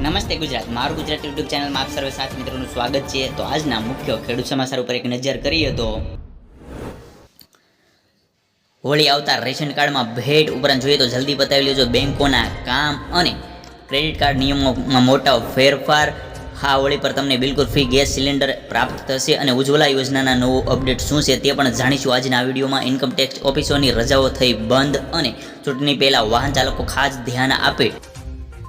નમસ્તે ગુજરાત, મારું ગુજરાત યુટ્યુબ ચેનલમાં આપ સર્વે સાથી મિત્રોનું સ્વાગત છે। તો આજના મુખ્ય ખેડૂત સમાચાર ઉપર એક નજર કરીએ તો હોળી આવતા રેશન કાર્ડમાં ભેટ ઉપરાંત જોઈએ તો જલ્દી બતાવી લેજો બેંકોના કામ અને ક્રેડિટ કાર્ડ નિયમોમાં મોટા ફેરફાર। હા, હોળી પર તમને બિલકુલ ફ્રી ગેસ સિલિન્ડર પ્રાપ્ત થશે અને ઉજ્જવલા યોજનાના નવો અપડેટ શું છે તે પણ જાણીશું આજના આ વિડીયોમાં। ઇન્કમ ટેક્સ ઓફિસોની રજાઓ થઈ બંધ અને ચૂંટણી પહેલા વાહન ચાલકો ખાસ ધ્યાન આપે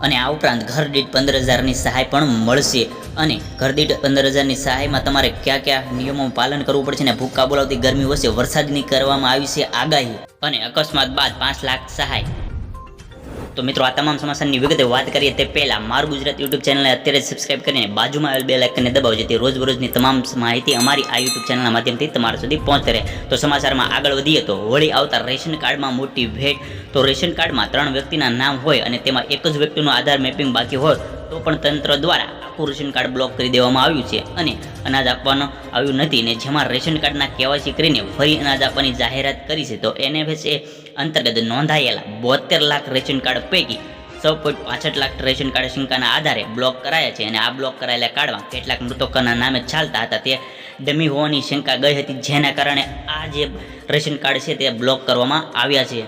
અને આ ઉપરાંત ઘર દીઠ 15,000ની સહાય પણ મળશે અને ઘર દીઠ 15,000ની સહાયમાં તમારે કયા કયા નિયમોનું પાલન કરવું પડશે અને ભૂક્કા બોલાવતી ગરમી વચ્ચે વરસાદની કરવામાં આવી છે આગાહી અને અકસ્માત બાદ 5 લાખ સહાય। તો મિત્રો આ તમામ સમાચારની વિગતે વાત કરીએ તે પહેલા મારું ગુજરાત યુટ્યુબ ચેનલને અત્યારે જ સબસ્ક્રાઇબ કરીને બાજુમાં આવેલ બેલ આઇકનને દબાવજો જેથી રોજબરોજની તમામ માહિતી અમારી આ યુટ્યુબ ચેનલના માધ્યમથી તમારા સુધી પહોંચતી રહે। તો સમાચારમાં આગળ વધીએ તો હોળી આવતા રેશન કાર્ડમાં મોટી ભેટ। તો રેશન કાર્ડમાં 3 વ્યક્તિના નામ હોય અને તેમાં એક જ વ્યક્તિનું આધાર મેપિંગ બાકી હોય તો પણ તંત્ર દ્વારા આખું રેશન કાર્ડ બ્લોક કરી દેવામાં આવ્યું છે અને અનાજ આપવાનું આવ્યું નથી ને જેમાં રેશન કાર્ડના કેવાયસી કરીને ફરી અનાજ આપવાની જાહેરાત કરી છે। તો NFSA અંતર્ગત નોંધાયેલા 72 લાખ રેશન કાર્ડ પૈકી 6.65 લાખ રેશન કાર્ડ શંકાના આધારે બ્લોક કરાયા છે અને આ બ્લોક કરાયેલા કાર્ડમાં કેટલાક મૃતકોના નામે ચાલતા હતા તે ડમી હોવાની શંકા ગઈ હતી, જેના કારણે આ જે રેશન કાર્ડ છે તે બ્લોક કરવામાં આવ્યા છે।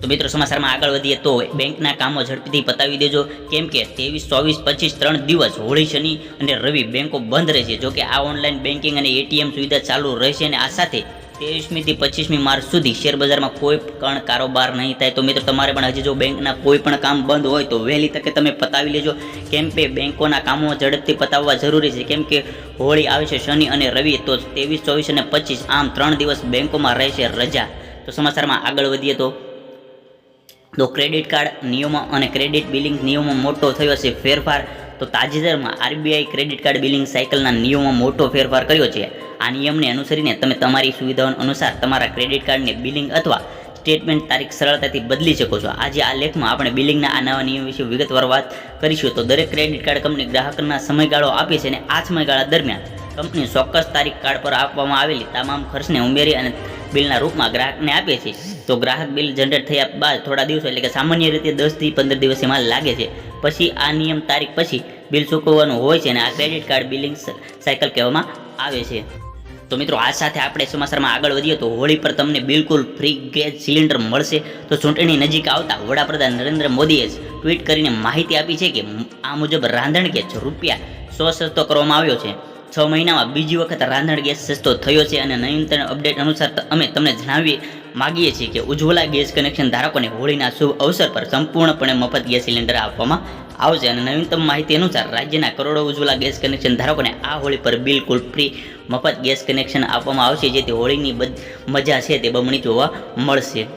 તો મિત્રો સમાચારમાં આગળ વધીએ તો બેંકના કામો ઝડપથી પતાવી દેજો કેમ કે 23, 24, 25 3 દિવસ હોળી, શનિ અને રવિ બેંકો બંધ રહેશે। જો કે આ ઓનલાઈન બેન્કિંગ અને ATM સુવિધા ચાલુ રહેશે અને આ સાથે 23મી થી 25મી માર્ચ સુધી શેર બજારમાં કોઈ પણ કારોબાર નહીં થાય। તો મિત્રો તમારે પણ હજી જો બેંકના કોઈ પણ કામ બંધ હોય તો વહેલી તકે તમે પતાવી લેજો કેમ કે બેંકોના કામો ઝડપથી પતાવવા જરૂરી છે કેમ કે હોળી આવે છે શનિ અને રવિ, તો 23, 24 અને 25 આમ 3 દિવસ બેંકોમાં રહેશે રજા। તો સમાચારમાં આગળ વધીએ તો ક્રેડિટ કાર્ડ નિયમો અને ક્રેડિટ બિલિંગ નિયમો મોટો થયો છે ફેરફાર। તો તાજેતરમાં RBI ક્રેડિટ કાર્ડ બિલિંગ સાયકલના નિયમોમાં મોટો ફેરફાર કર્યો છે। આ નિયમને અનુસરીને તમે તમારી સુવિધાઓ અનુસાર તમારા ક્રેડિટ કાર્ડને બિલિંગ અથવા સ્ટેટમેન્ટ તારીખ સરળતાથી બદલી શકો છો। આજે આ લેખમાં આપણે બિલિંગના આ નવા નિયમ વિશે વિગતવાર વાત કરીશું। તો દરેક ક્રેડિટ કાર્ડ કંપની ગ્રાહકના સમયગાળો આપે છે અને આ સમયગાળા દરમિયાન કંપની ચોક્કસ તારીખ કાર્ડ પર આપવામાં આવેલી તમામ ખર્ચને ઉમેરી અને બિલના રૂપમાં ગ્રાહકને આપે છે। તો ગ્રાહક બિલ જનરેટ થયા બાદ થોડા દિવસો એટલે કે સામાન્ય રીતે 10 થી 15 દિવસ એમાં લાગે છે, પછી આ નિયમ તારીખ પછી બિલ ચૂકવવાનું હોય છે અને આ ક્રેડિટ કાર્ડ બિલિંગ સાયકલ કહેવામાં આવે છે। તો મિત્રો આ સાથે આપણે સમાચારમાં આગળ વધીએ તો હોળી પર તમને બિલકુલ ફ્રી ગેસ સિલિન્ડર મળશે। તો ચૂંટણી નજીક આવતા વડાપ્રધાન નરેન્દ્ર મોદીએ ટ્વીટ કરીને માહિતી આપી છે કે આ મુજબ રાંધણ ગેસ ₹100 સસ્તો કરવામાં આવ્યો છે। 6 મહિનામાં બીજી વખત રાંધણ ગેસ સસ્તો થયો છે અને નવીનતમ અપડેટ અનુસાર અમે તમને જણાવી માગીએ છીએ કે ઉજ્જવલા ગેસ કનેક્શન ધારકોને હોળીના શુભ અવસર પર સંપૂર્ણપણે મફત ગેસ સિલિન્ડર આપવામાં આવશે અને નવીનતમ માહિતી અનુસાર રાજ્યના કરોડો ઉજ્જવલા ગેસ કનેક્શન ધારકોને આ હોળી પર બિલકુલ ફ્રી મફત ગેસ કનેક્શન આપવામાં આવશે, જેથી હોળીની મજા છે તે બમણી જોવા મળશે।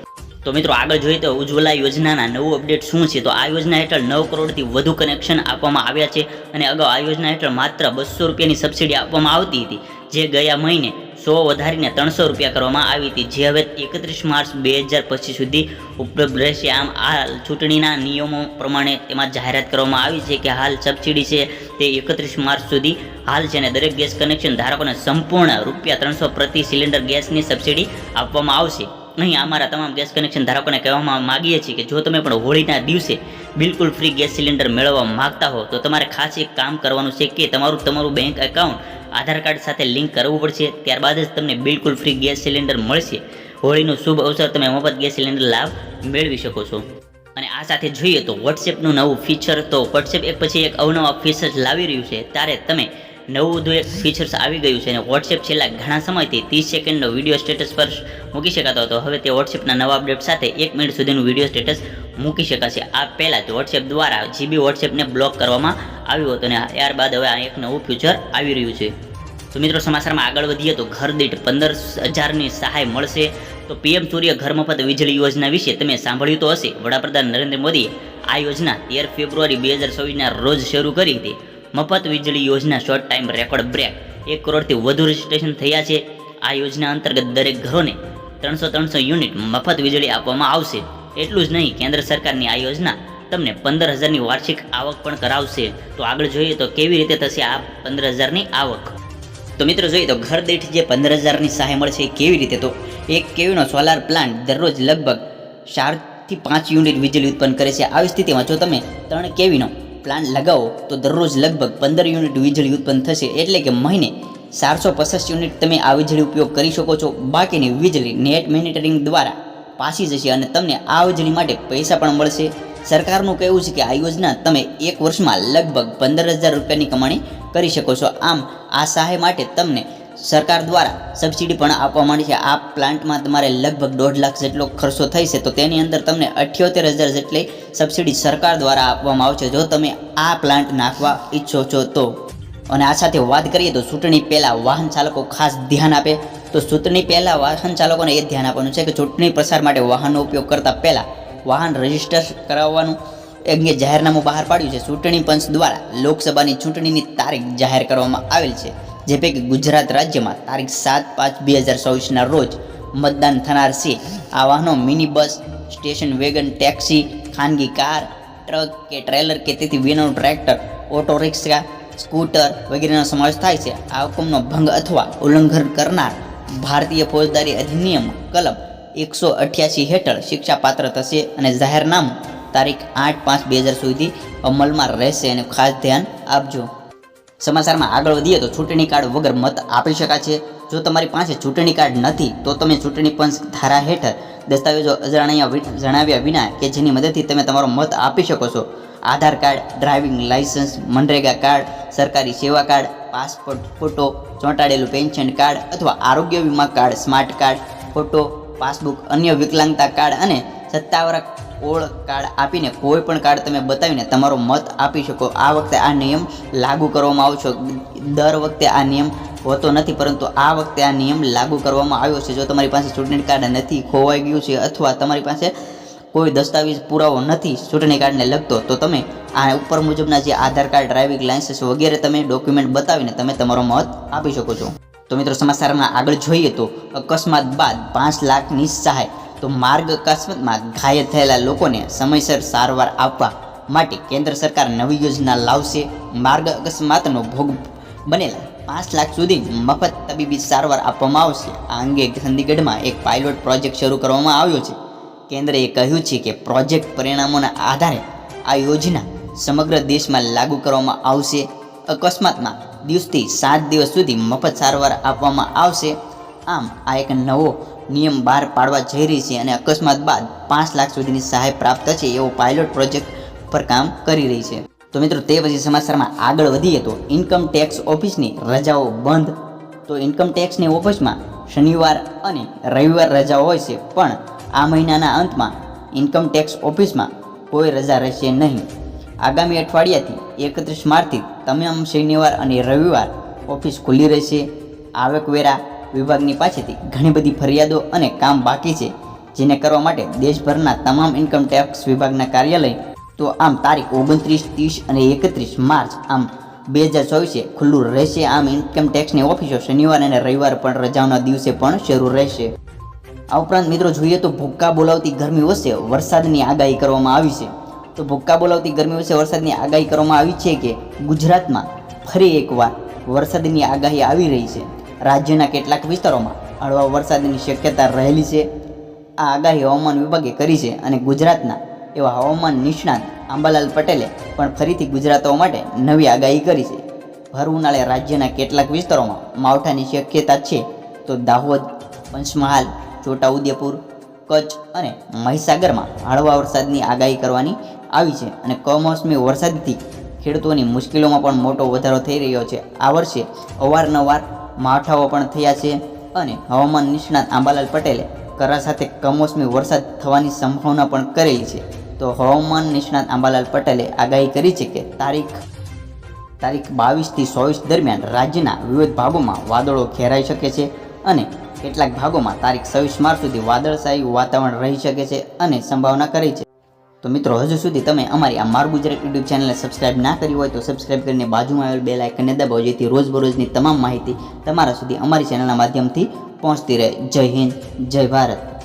તો મિત્રો આગળ જોઈએ તો ઉજ્જવલા યોજનાના નવું અપડેટ શું છે। તો આ યોજના હેઠળ 9 કરોડથી વધુ કનેક્શન આપવામાં આવ્યા છે અને અગાઉ આ યોજના હેઠળ માત્ર ₹200ની સબસિડી આપવામાં આવતી હતી, જે ગયા મહિને 100 વધારીને ₹300 કરવામાં આવી હતી, જે હવે 31 માર્ચ 2025 સુધી ઉપલબ્ધ રહેશે। આમ આ ચૂંટણીના નિયમો પ્રમાણે તેમાં જાહેરાત કરવામાં આવી છે કે હાલ સબસિડી છે તે 31 માર્ચ સુધી હાલ છે અને દરેક ગેસ કનેક્શન ધારકોને સંપૂર્ણ ₹300 પ્રતિ સિલિન્ડર ગેસની સબસિડી આપવામાં આવશે। અહીં અમારા તમામ ગેસ કનેક્શન ધારકોને કહેવામાં માગીએ છીએ કે જો તમે પણ હોળીના દિવસે બિલકુલ ફ્રી ગેસ સિલિન્ડર મેળવવા માગતા હો તો તમારે ખાસ એક કામ કરવાનું છે કે તમારું બેંક એકાઉન્ટ આધાર કાર્ડ સાથે લિંક કરવું પડશે, ત્યારબાદ જ તમને બિલકુલ ફ્રી ગેસ સિલિન્ડર મળશે। હોળીનું શુભ અવસર તમે મફત ગેસ સિલિન્ડર લાભ મેળવી શકો છો। અને આ સાથે જોઈએ તો વોટ્સએપનું નવું ફીચર। તો વોટ્સએપ એક પછી એક અવનવા ફીચર્સ લાવી રહ્યું છે, ત્યારે તમે નવું એક ફીચર્સ આવી ગયું છે અને વોટ્સએપ છેલ્લા ઘણા સમયથી 30 સેકન્ડનો વિડીયો સ્ટેટસ પર મૂકી શકાતો હતો, હવે તે વોટ્સએપના નવા અપડેટ સાથે 1 મિનિટ સુધીનું વિડીયો સ્ટેટસ મૂકી શકાશે। આ પહેલાં જ વોટ્સએપ દ્વારા GB વોટ્સએપને બ્લોક કરવામાં આવ્યું હતું અને ત્યારબાદ હવે આ એક નવું ફીચર આવી રહ્યું છે। તો મિત્રો સમાચારમાં આગળ વધીએ તો ઘર દીઠ 15,000ની સહાય મળશે। તો PM સૂર્ય ઘર મફત વીજળી યોજના વિશે તમે સાંભળ્યું તો હશે। વડાપ્રધાન નરેન્દ્ર મોદીએ આ યોજના 13 ફેબ્રુઆરી 2024ના રોજ શરૂ કરી હતી। મફત વીજળી યોજના શોર્ટ ટાઈમ રેકોર્ડ બ્રેક 1 કરોડથી વધુ રજીસ્ટ્રેશન થયા છે। આ યોજના અંતર્ગત દરેક ઘરોને 300 યુનિટ મફત વીજળી આપવામાં આવશે। એટલું જ નહીં, કેન્દ્ર સરકારની આ યોજના તમને 15,000ની વાર્ષિક આવક પણ કરાવશે। તો આગળ જોઈએ તો કેવી રીતે થશે આ 15,000ની આવક। તો મિત્રો જોઈએ તો ઘર દીઠ જે 15,000ની સહાય મળશે એ કેવી રીતે। તો 1 કેવીનો સોલાર પ્લાન્ટ દરરોજ લગભગ 4 થી 5 યુનિટ વીજળી ઉત્પન્ન કરે છે। આવી સ્થિતિમાં જો તમે 3 કેવીનો પ્લાન્ટ લગાવો તો દરરોજ લગભગ 15 યુનિટ વીજળી ઉત્પન્ન થશે, એટલે કે મહિને 465 યુનિટ તમે આ વીજળી ઉપયોગ કરી શકો છો. બાકીની વીજળી નેટ મોનિટરિંગ દ્વારા પાછી જશે અને તમને આ વીજળી માટે પૈસા પણ મળશે. સરકારનું કહેવું છે કે આ યોજના તમે એક વર્ષમાં લગભગ 15,000 રૂપિયાની કમાણી કરી શકો છો. આમ આ સહાય માટે તમને સરકાર દ્વારા સબસિડી પણ આપવા માંડી છે. આ પ્લાન્ટમાં તમારે લગભગ 1.5 લાખ જેટલો ખર્ચો થઈ છે, તો તેની અંદર તમને 78,000 જેટલી સબસિડી સરકાર દ્વારા આપવામાં આવશે જો તમે આ પ્લાન્ટ નાખવા ઈચ્છો છો તો. અને આ સાથે વાત કરીએ તો ચૂંટણી પહેલાં વાહન ચાલકો ખાસ ધ્યાન આપે. તો ચૂંટણી પહેલાં વાહન ચાલકોને એ ધ્યાન આપવાનું છે કે ચૂંટણી પ્રચાર માટે વાહનનો ઉપયોગ કરતાં પહેલાં વાહન રજિસ્ટર કરાવવાનું અંગે જાહેરનામું બહાર પાડ્યું છે. ચૂંટણી પંચ દ્વારા લોકસભાની ચૂંટણીની તારીખ જાહેર કરવામાં આવેલ છે, જે પૈકી ગુજરાત રાજ્યમાં તારીખ 7/5/2024ના રોજ મતદાન થનાર છે. આ વાહનો mini bus, station wagon, taxi, ખાનગી કાર, ટ્રક કે ટ્રેલર કે તેથી વિનાનું ટ્રેક્ટર, ઓટો રિક્ષા, સ્કૂટર વગેરેનો સમાવેશ થાય છે. આ હુકમનો ભંગ અથવા ઉલ્લંઘન કરનાર ભારતીય ફોજદારી અધિનિયમ કલમ 188 હેઠળ શિક્ષાપાત્ર થશે અને જાહેરનામું તારીખ 8/5/2000 સુધી અમલમાં રહેશે અને ખાસ ધ્યાન આપજો. સમાચારમાં આગળ વધીએ તો ચૂંટણી કાર્ડ વગર મત આપી શકાશે. જો તમારી પાસે ચૂંટણી કાર્ડ નથી તો તમે ચૂંટણી પંચ ધારા હેઠળ દસ્તાવેજો જણાવ્યા વિના કે જેની મદદથી તમે તમારો મત આપી શકો છો. Aadhaar card, driving licence, MNREGA card, સરકારી સેવા કાર્ડ, પાસપોર્ટ ફોટો, ચોંટાડેલું પેન્શન કાર્ડ અથવા આરોગ્ય વીમા card, smart card, photo, passbook, અન્ય વિકલાંગતા કાર્ડ અને સત્તાવાર ઓળખ કાર્ડ આપીને કોઈ પણ કાર્ડ તમે બતાવીને તમારો મત આપી શકો. આ વખતે આ નિયમ લાગુ કરવામાં આવશે. દર વખતે આ નિયમ હોતો નથી, પરંતુ આ વખતે આ નિયમ લાગુ કરવામાં આવ્યો છે. જો તમારી પાસે ચૂંટણી કાર્ડ નથી, ખોવાઈ ગયું છે અથવા તમારી પાસે કોઈ દસ્તાવેજ પુરાવો નથી ચૂંટણી કાર્ડને લગતો, તો તમે આ ઉપર મુજબના જે આધાર કાર્ડ, ડ્રાઇવિંગ લાયસન્સ વગેરે તમે ડોક્યુમેન્ટ બતાવીને તમે તમારો મત આપી શકો છો. તો મિત્રો સમાચારમાં આગળ જોઈએ તો અકસ્માત બાદ 5 લાખની સહાય. તો માર્ગ અકસ્માતમાં ઘાયલ થયેલા લોકોને સમયસર સારવાર આપવા માટે કેન્દ્ર સરકાર નવી યોજના લાવશે. માર્ગ અકસ્માતનો ભોગ બનેલા 5 લાખ સુધી મફત તબીબી સારવાર આપવામાં આવશે. આ અંગે ચંદીગઢમાં એક પાયલોટ પ્રોજેક્ટ શરૂ કરવામાં આવ્યો છે. કેન્દ્રએ કહ્યું છે કે પ્રોજેક્ટ પરિણામોના આધારે આ યોજના સમગ્ર દેશમાં લાગુ કરવામાં આવશે. અકસ્માતમાં દિવસથી 7 દિવસ સુધી મફત સારવાર આપવામાં આવશે. આમ આ એક નવો નિયમ બહાર પાડવા જઈ રહી છે અને અકસ્માત બાદ 5 લાખ સુધીની સહાય પ્રાપ્ત થશે એવો પાયલોટ પ્રોજેક્ટ પર કામ કરી રહી છે. તો મિત્રો તે પછી સમાચારમાં આગળ વધીએ તો ઇન્કમ ટેક્સ ઓફિસની રજાઓ બંધ. તો ઇન્કમ ટેક્સની ઓફિસમાં શનિવાર અને રવિવાર રજા હોય છે, પણ આ મહિનાના અંતમાં ઇન્કમ ટેક્સ ઓફિસમાં કોઈ રજા રહેશે નહીં. આગામી અઠવાડિયાથી 31 માર્ચથી તમામ શનિવાર અને રવિવાર ઓફિસ ખુલ્લી રહેશે. આવકવેરા વિભાગની પાસેથી ઘણી બધી ફરિયાદો અને કામ બાકી છે, જેને કરવા માટે દેશભરના તમામ ઇન્કમ ટેક્સ વિભાગના કાર્યાલય તો આમ તારીખ 29, 30 અને 31 માર્ચ આમ 2024 ખુલ્લું રહેશે. આમ ઇન્કમ ટેક્સની ઓફિસો શનિવાર અને રવિવાર પણ રજાઓના દિવસે પણ શરૂ રહેશે. આ ઉપરાંત મિત્રો જોઈએ તો ભૂક્કા બોલાવતી ગરમી વચ્ચે વરસાદની આગાહી કરવામાં આવી છે. તો ભૂક્કા બોલાવતી ગરમી વચ્ચે વરસાદની આગાહી કરવામાં આવી છે કે ગુજરાતમાં ફરી એકવાર વરસાદની આગાહી આવી રહી છે. રાજ્યના કેટલાક વિસ્તારોમાં હળવા વરસાદની શક્યતા રહેલી છે. આ આગાહી હવામાન વિભાગે કરી છે અને ગુજરાતના એવા હવામાન નિષ્ણાત આંબાલાલ પટેલે પણ ફરીથી ગુજરાતીઓ માટે નવી આગાહી કરી છે. ભર ઉનાળે રાજ્યના કેટલાક વિસ્તારોમાં માવઠાની શક્યતા છે. તો દાહોદ, પંચમહાલ, છોટાઉદેપુર, કચ્છ અને મહીસાગરમાં હળવા વરસાદની આગાહી કરવાની આવી છે અને કમોસમી વરસાદથી ખેડૂતોની મુશ્કેલીઓમાં પણ મોટો વધારો થઈ રહ્યો છે. આ વર્ષે અવારનવાર માવઠાઓ પણ થયા છે અને હવામાન નિષ્ણાત આંબાલાલ પટેલે કરા સાથે કમોસમી વરસાદ થવાની સંભાવના પણ કરેલી છે. તો હવામાન નિષ્ણાત આંબાલાલ પટેલે આગાહી કરી છે કે તારીખ 22 થી 24 દરમિયાન રાજ્યના વિવિધ ભાગોમાં વાદળો ઘેરાઈ શકે છે અને કેટલાક ભાગોમાં તારીખ 26 માર્ચ સુધી વાદળછાયું વાતાવરણ રહી શકે છે અને સંભાવના કરી છે. તો મિત્રો હજુ સુધી તમે અમારી આ મારું ગુજરાત યુટ્યુબ ચેનલને સબસ્ક્રાઇબ ના કરી હોય તો સબસ્ક્રાઇબ કરીને બાજુમાં આવેલ બેલ આઇકનને દબાવો, જેથી રોજબરોજની તમામ માહિતી તમારા સુધી અમારી ચેનલના માધ્યમથી પહોંચતી રહે. જય હિન્દ, જય ભારત.